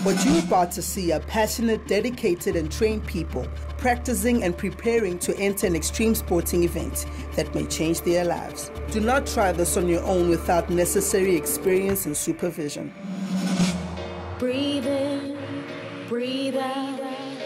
What you're about to see are passionate, dedicated and trained people practicing and preparing to enter an extreme sporting event that may change their lives. Do not try this on your own without necessary experience and supervision. Breathe in, breathe out.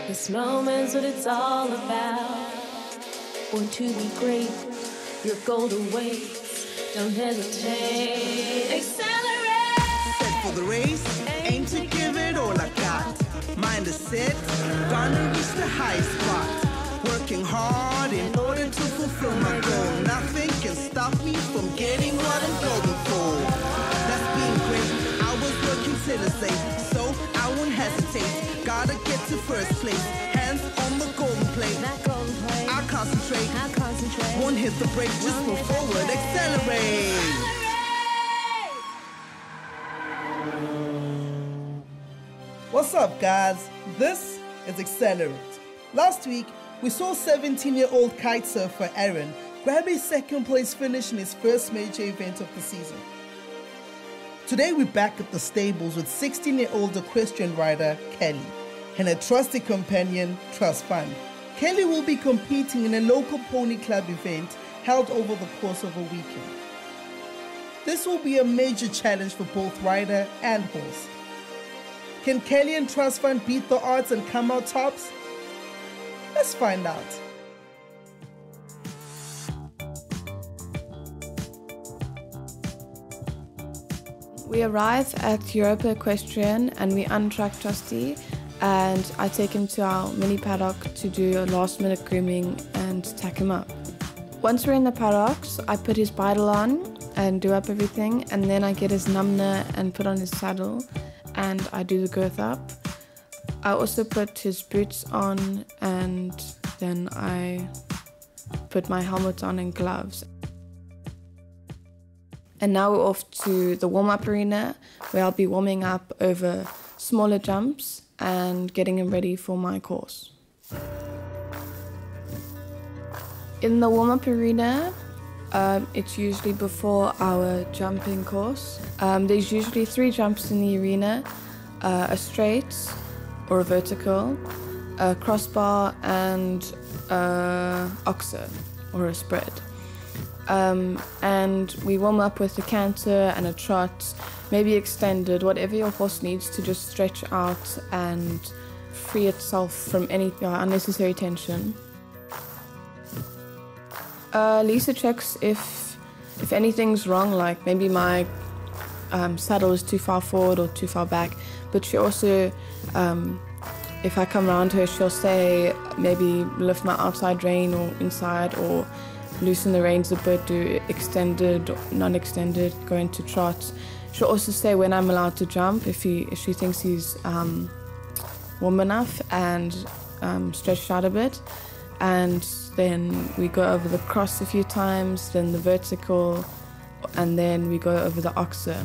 This moment's what it's all about. Born to be great, your goal awaits. Don't hesitate. Accelerate! Set for the race, aim to give it all I got. Mind is set, gonna reach the highest spot. Working hard in order to fulfill my goal. Nothing can stop me from getting what I'm going for. That's being great. I was working tirelessly, so I won't hesitate. Gotta get to first place. Hands on the golden plate. I'll concentrate. Won't hit the brake, just move forward. Accelerate. What's up, guys? This is Xcellerate. Last week, we saw 17-year-old kite surfer Aaron grab a second-place finish in his first major event of the season. Today, we're back at the stables with 16-year-old equestrian rider Kelly and her trusty companion, Trust Fund. Kelly will be competing in a local pony club event held over the course of a weekend. This will be a major challenge for both rider and horse. Can Kelly and Trust Fund beat the odds and come out tops? Let's find out. We arrive at Europa Equestrian and we untrack Trusty, and I take him to our mini paddock to do a last minute grooming and tack him up. Once we're in the paddocks, I put his bridle on and do up everything, and then I get his numner and put on his saddle and I do the girth up. I also put his boots on and then I put my helmet on and gloves. And now we're off to the warm-up arena where I'll be warming up over smaller jumps and getting him ready for my course. In the warm-up arena, it's usually before our jumping course. There's usually 3 jumps in the arena, a straight or a vertical, a crossbar and a oxer or a spread. And we warm up with a canter and a trot, maybe extended, whatever your horse needs to just stretch out and free itself from any unnecessary tension. Lisa checks if anything's wrong, like maybe my saddle is too far forward or too far back, but she also, if I come around her, she'll say maybe lift my outside rein or inside, or loosen the reins a bit, do extended, non-extended, go into trot. She'll also say when I'm allowed to jump, if she thinks he's warm enough and stretched out a bit. And then we go over the cross a few times, then the vertical, and then we go over the oxer.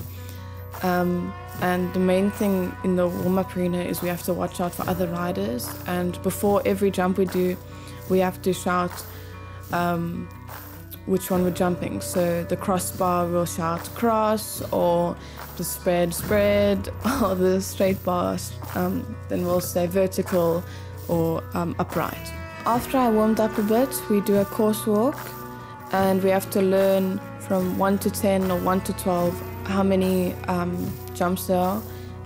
And the main thing in the warm-up arena is we have to watch out for other riders, and before every jump we do, we have to shout which one we're jumping. So the crossbar will shout cross, or the spread, or the straight bar, then we'll say vertical or upright. After I warmed up a bit, we do a course walk, and we have to learn from 1 to 10 or 1 to 12 how many jumps there are,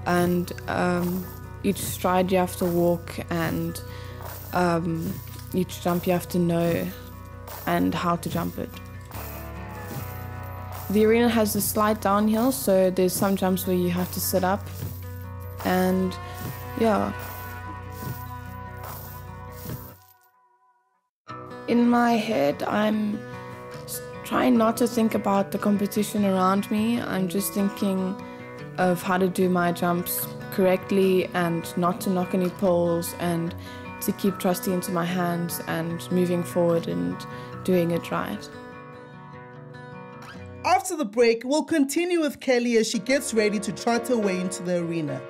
and each stride you have to walk, and each jump you have to know and how to jump it. The arena has a slight downhill, so there's some jumps where you have to sit up, and yeah. In my head, I'm trying not to think about the competition around me. I'm just thinking of how to do my jumps correctly and not to knock any poles, and to keep Trusty into my hands and moving forward and doing it right. After the break, we'll continue with Kelly as she gets ready to trot her way into the arena.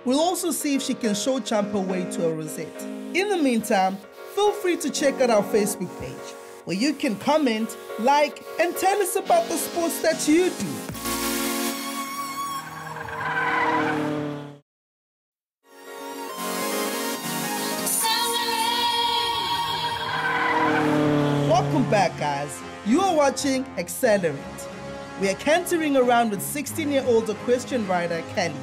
We'll also see if she can show jump her way to a rosette. In the meantime, feel free to check out our Facebook page, where you can comment, like, and tell us about the sports that you do. back, guys. You are watching Xcellerate. We are cantering around with 16-year-old equestrian rider Kelly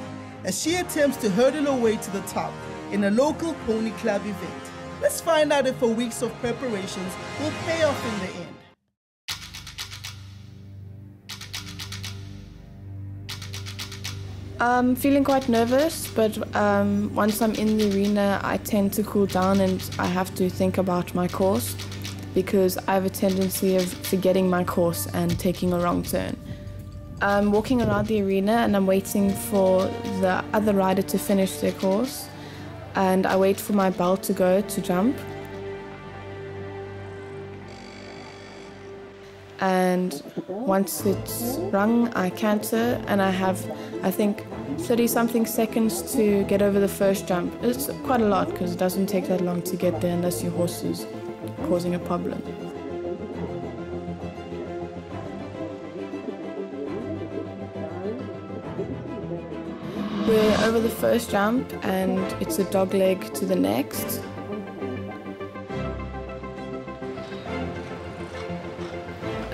as she attempts to hurdle her way to the top in a local pony club event. Let's find out if her weeks of preparations will pay off in the end. I'm feeling quite nervous, but once I'm in the arena, I tend to cool down and I have to think about my course because I have a tendency of forgetting my course and taking a wrong turn. I'm walking around the arena and I'm waiting for the other rider to finish their course, and I wait for my bell to go to jump. And once it's rung, I canter, and I have, I think, 30-something seconds to get over the first jump. It's quite a lot because it doesn't take that long to get there unless your horse is causing a problem. We're over the first jump and it's a dog leg to the next.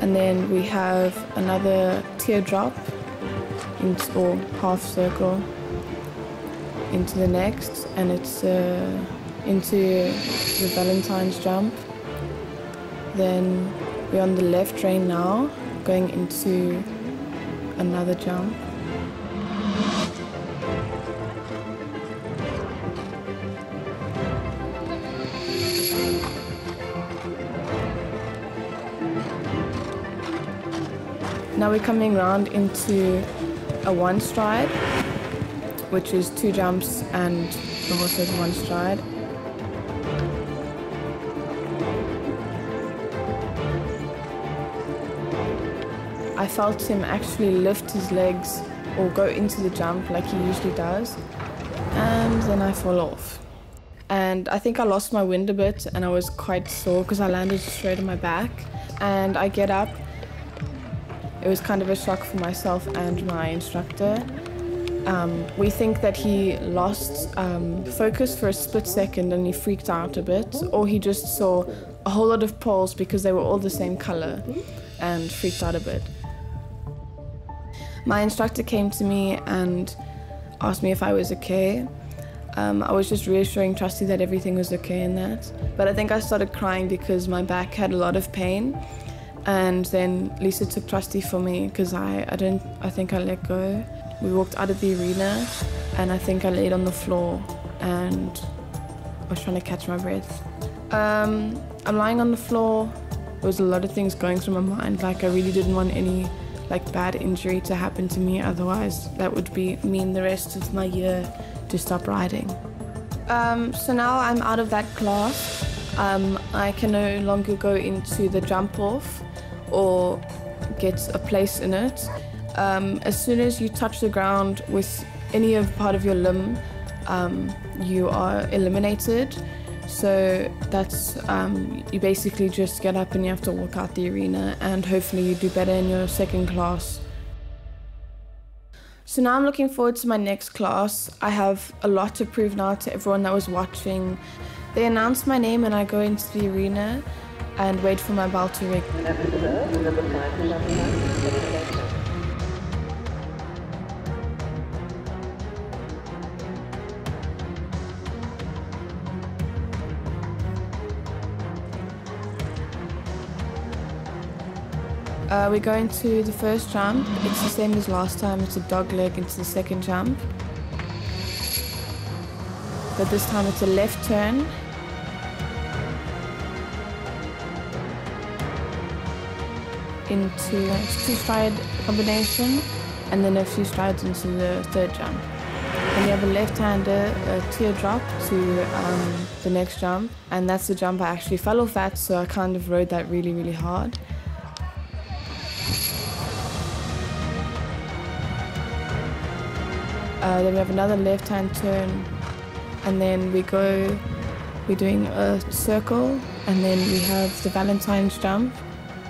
And then we have another teardrop or half circle into the next, and it's into the Valentine's jump. Then we're on the left rein now, going into another jump. Now we're coming round into a one stride, which is 2 jumps and the horse has 1 stride. I felt him actually lift his legs or go into the jump like he usually does, and then I fall off. And I think I lost my wind a bit and I was quite sore because I landed straight on my back, and I get up. It was kind of a shock for myself and my instructor. We think that he lost focus for a split second and he freaked out a bit, or he just saw a whole lot of poles because they were all the same color and freaked out a bit. My instructor came to me and asked me if I was okay. I was just reassuring Trusty that everything was okay in that. But I think I started crying because my back had a lot of pain. And then Lisa took Trusty for me because I think I let go. We walked out of the arena and I think I laid on the floor and I was trying to catch my breath. I'm lying on the floor. There was a lot of things going through my mind. Like, I really didn't want any bad injury to happen to me, otherwise that would mean the rest of my year to stop riding. So now I'm out of that class. I can no longer go into the jump off or get a place in it. As soon as you touch the ground with any part of your limb, you are eliminated. So that's, you basically just get up and you have to walk out the arena, and hopefully you do better in your second class. So now I'm looking forward to my next class. I have a lot to prove now to everyone that was watching. They announce my name and I go into the arena and wait for my bell to ring. We go into the first jump. It's the same as last time. It's a dog leg into the second jump. But this time it's a left turn. Into a 2-stride combination, and then a few strides into the third jump. Then you have a left-hander, a teardrop to the next jump, and that's the jump I actually fell off at, so I kind of rode that really, really hard. Then we have another left-hand turn, and then we're doing a circle, and then we have the Valentine's jump.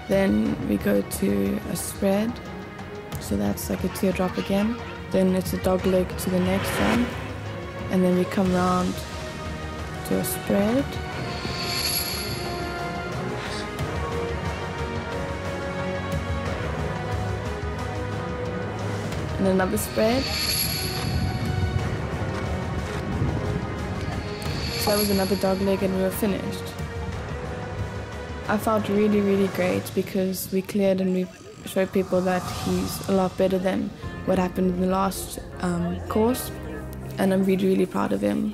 Then we go to a spread, so that's like a teardrop again. Then it's a dog leg to the next jump, and then we come round to a spread. and another spread. So that was another dog leg and we were finished. I felt really, really great because we cleared and we showed people that he's a lot better than what happened in the last course, and I'm really, really proud of him.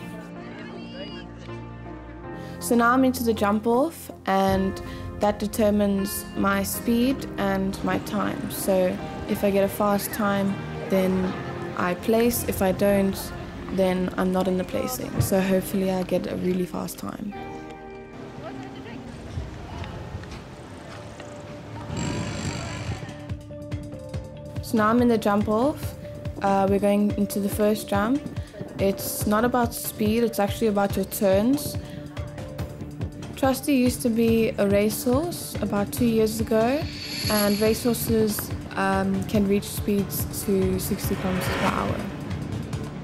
So now I'm into the jump off, and that determines my speed and my time. So if I get a fast time, then I place. If I don't, then I'm not in the placing. So hopefully I get a really fast time. So now I'm in the jump off. We're going into the first jump. It's not about speed, it's actually about your turns. Trusty used to be a racehorse about 2 years ago, and racehorses can reach speeds to 60 kilometers per hour.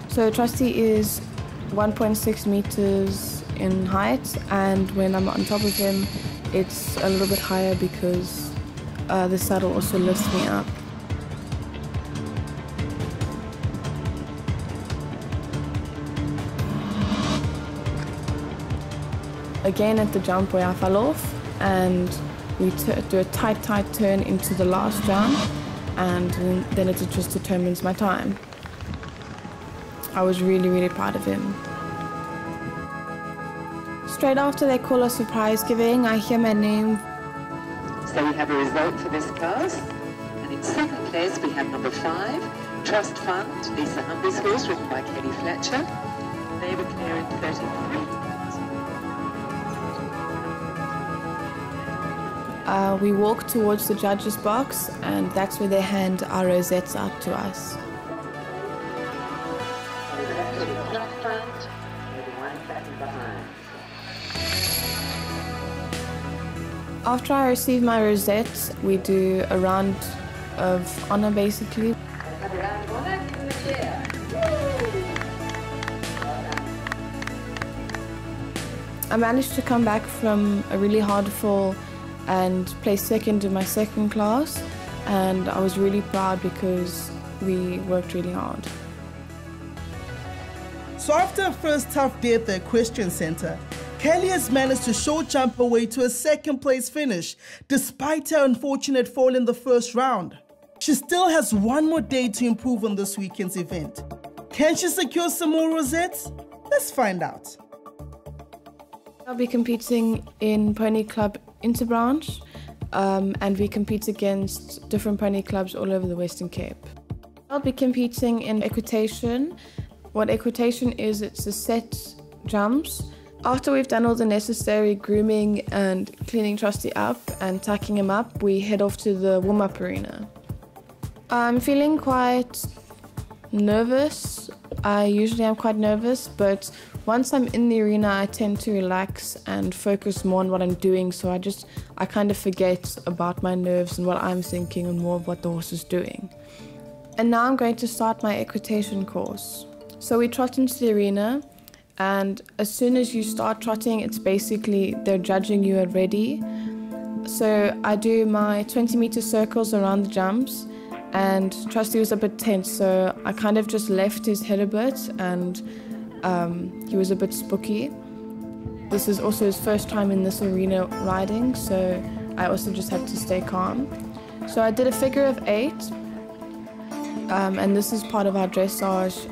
So Trusty is 1.6 meters in height, and when I'm on top of him, it's a little bit higher because the saddle also lifts me up. Again at the jump where I fell off, and we do a tight turn into the last jump, and then it just determines my time. I was really, really proud of him. Straight after they call us surprise giving, I hear my name. So we have a result for this class, and in second place we have number 5, Trust Fund, Lisa Humby's horse, ridden by Kelly Fletcher. They were clear in 33. We walk towards the judges' box, and that's where they hand our rosettes out to us. After I receive my rosettes, we do a round of honor basically. I managed to come back from a really hard fall and place second in my second class, and I was really proud because we worked really hard. So after a first tough day at the Equestrian Center, Kelly has managed to short jump her way to a second place finish despite her unfortunate fall in the first round. She still has one more day to improve on this weekend's event. Can she secure some more rosettes? Let's find out. I'll be competing in Pony Club Interbranch, and we compete against different pony clubs all over the Western Cape. I'll be competing in Equitation. What Equitation is, it's a set jumps. After we've done all the necessary grooming and cleaning Trusty up and tucking him up, we head off to the warm-up arena. I'm feeling quite nervous. I usually am quite nervous, but once I'm in the arena, I tend to relax and focus more on what I'm doing, so I kind of forget about my nerves and what I'm thinking and more of what the horse is doing. And now I'm going to start my equitation course. So we trot into the arena, and as soon as you start trotting, it's basically they're judging you already. So I do my 20-meter circles around the jumps, and Trusty was a bit tense, so I kind of just left his head a bit, and he was a bit spooky. This is also his first time in this arena riding, so I also just had to stay calm. So I did a figure of 8, and this is part of our dressage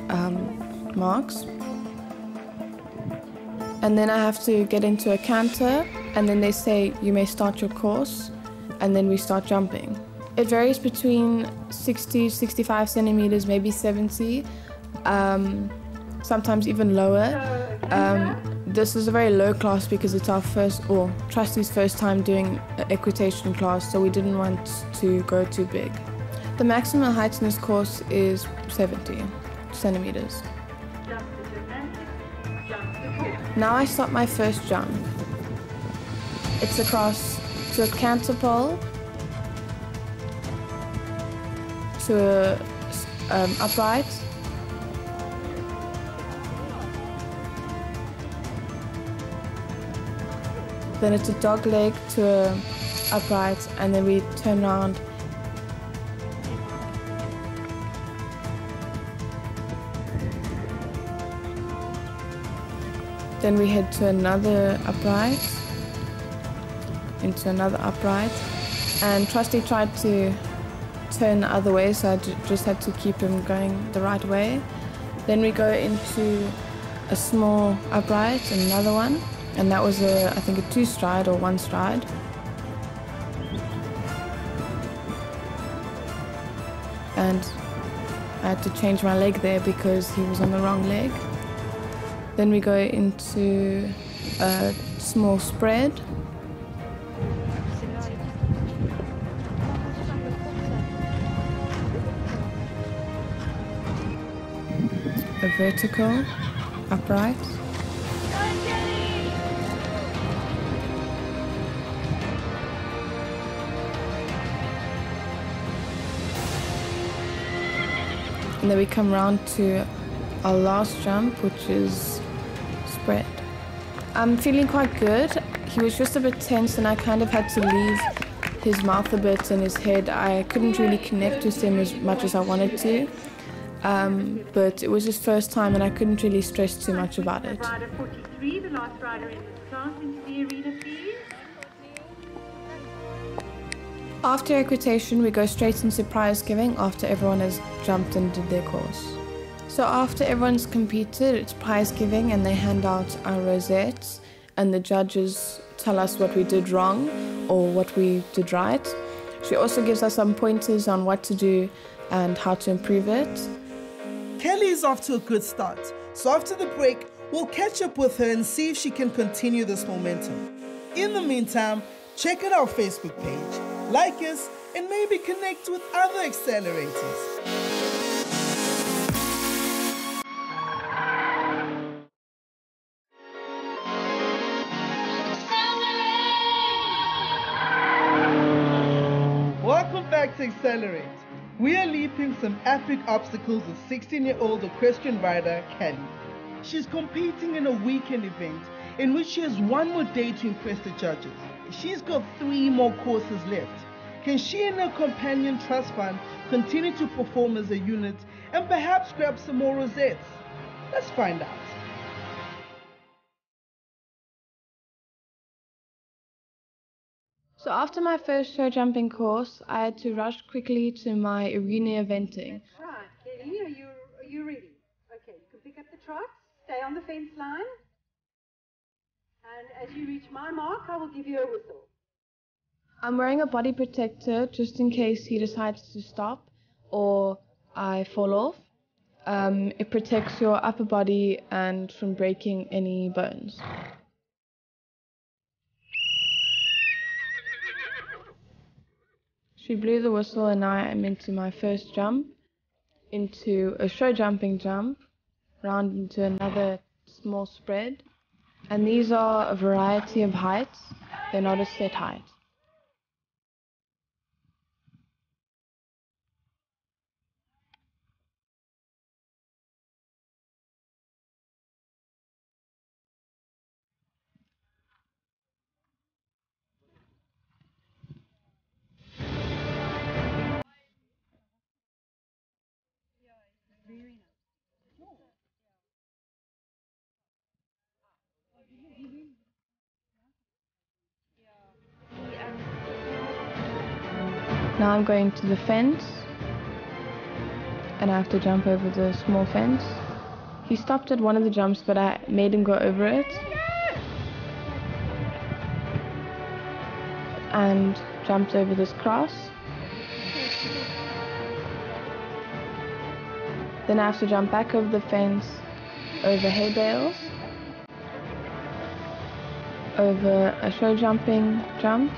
marks. And then I have to get into a canter, and then they say you may start your course, and then we start jumping. It varies between 60, 65 centimeters, maybe 70. Sometimes even lower. This is a very low class because it's our Trusty's first time doing an equitation class, so we didn't want to go too big. The maximum height in this course is 70 centimeters. Now I start my first jump. It's across to a canter pole, to a upright, then it's a dog leg to a upright, and then we turn around. Then we head to another upright, into another upright, and Trusty tried to turn the other way, so I just had to keep him going the right way. Then we go into a small upright and another one, and that was I think a 2 stride or 1 stride. And I had to change my leg there because he was on the wrong leg. Then we go into a small spread. A vertical upright. And then we come round to our last jump, which is spread. I'm feeling quite good. He was just a bit tense and I kind of had to leave his mouth a bit and his head. I couldn't really connect with him as much as I wanted to. But it was his first time and I couldn't really stress too much about it. Rider 43, the last rider in this class, into the arena, please. After equitation, we go straight into prize giving after everyone has jumped and did their course. So after everyone's competed, it's prize giving and they hand out our rosettes and the judges tell us what we did wrong or what we did right. She also gives us some pointers on what to do and how to improve it. Kelly is off to a good start, so after the break, we'll catch up with her and see if she can continue this momentum. In the meantime, check out our Facebook page, like us, and maybe connect with other accelerators. Welcome back to Xcellerate. We are leaping some epic obstacles with 16-year-old equestrian rider Kelly. She's competing in a weekend event in which she has one more day to impress the judges. She's got 3 more courses left. Can she and her companion Trust Fund continue to perform as a unit and perhaps grab some more rosettes? Let's find out. So after my first show jumping course, I had to rush quickly to my arena eventing. Right, Kelly, are you ready? Okay, you can pick up the trot, stay on the fence line, and as you reach my mark, I will give you a whistle. I'm wearing a body protector just in case he decides to stop or I fall off. It protects your upper body and from breaking any bones. She blew the whistle and now I'm into my first jump, into a show jumping jump, round into another small spread. And these are a variety of heights, they're not a set height. Now I'm going to the fence and I have to jump over the small fence. He stopped at one of the jumps but I made him go over it and jumped over this cross. Then I have to jump back over the fence, over hay bales, over a show jumping jump.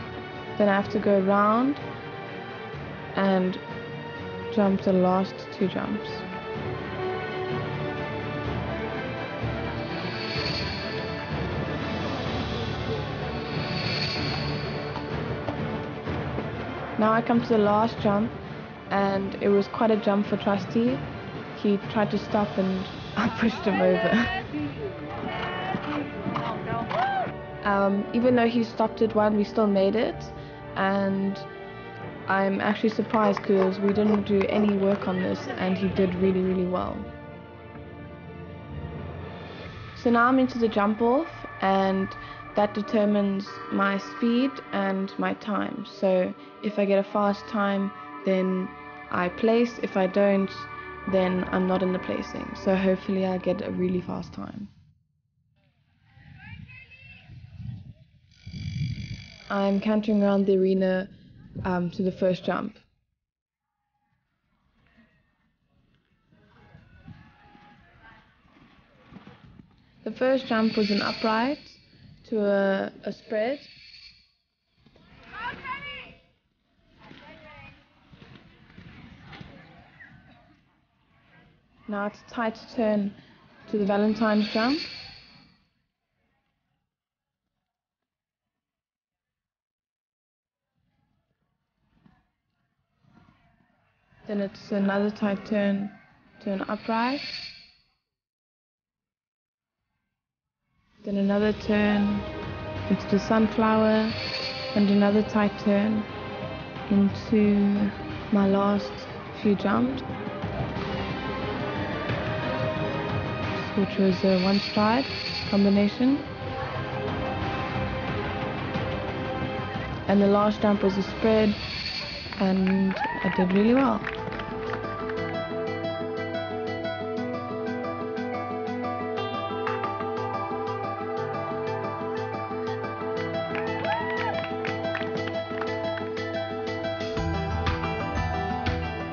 Then I have to go round and jump the last 2 jumps. Now I come to the last jump and it was quite a jump for Trusty. He tried to stop and I pushed him over. Even though he stopped at 1, we still made it, and I'm actually surprised because we didn't do any work on this and he did really, really well. So now I'm into the jump off, and that determines my speed and my time. So if I get a fast time, then I place. If I don't, then I'm not in the placing. So hopefully I get a really fast time. I'm cantering around the arena to the first jump. The first jump was an upright to a spread. Now it's a tight turn to the Valentine's jump. Then it's another tight turn to an upright. Then another turn into the sunflower, and another tight turn into my last few jumps, which was a one stride combination. And the last jump was a spread, and I did really well.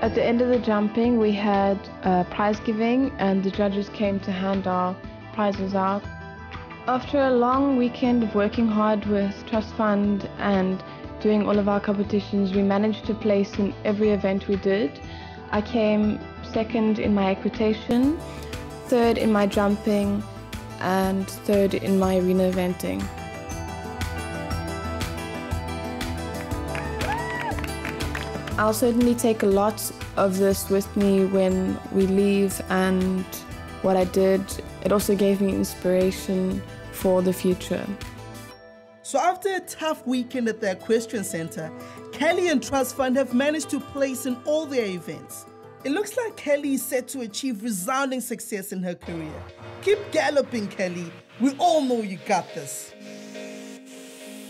At the end of the jumping, we had prize giving, and the judges came to hand our prizes out. After a long weekend of working hard with Trust Fund and doing all of our competitions, we managed to place in every event we did. I came second in my equitation, third in my jumping, and third in my arena eventing. I'll certainly take a lot of this with me when we leave, and what I did, it also gave me inspiration for the future. So after a tough weekend at the Equestrian Center, Kelly and Trust Fund have managed to place in all their events. It looks like Kelly is set to achieve resounding success in her career. Keep galloping, Kelly. We all know you got this.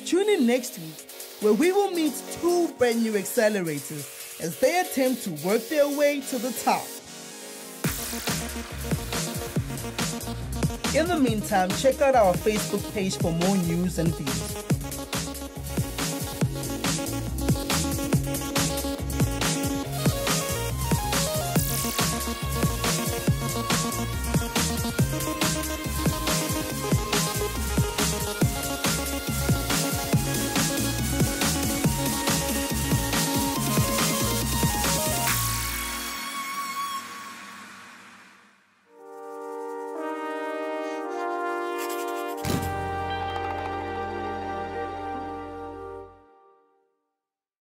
Tune in next week, where we will meet two brand new accelerators as they attempt to work their way to the top. In the meantime, check out our Facebook page for more news and views.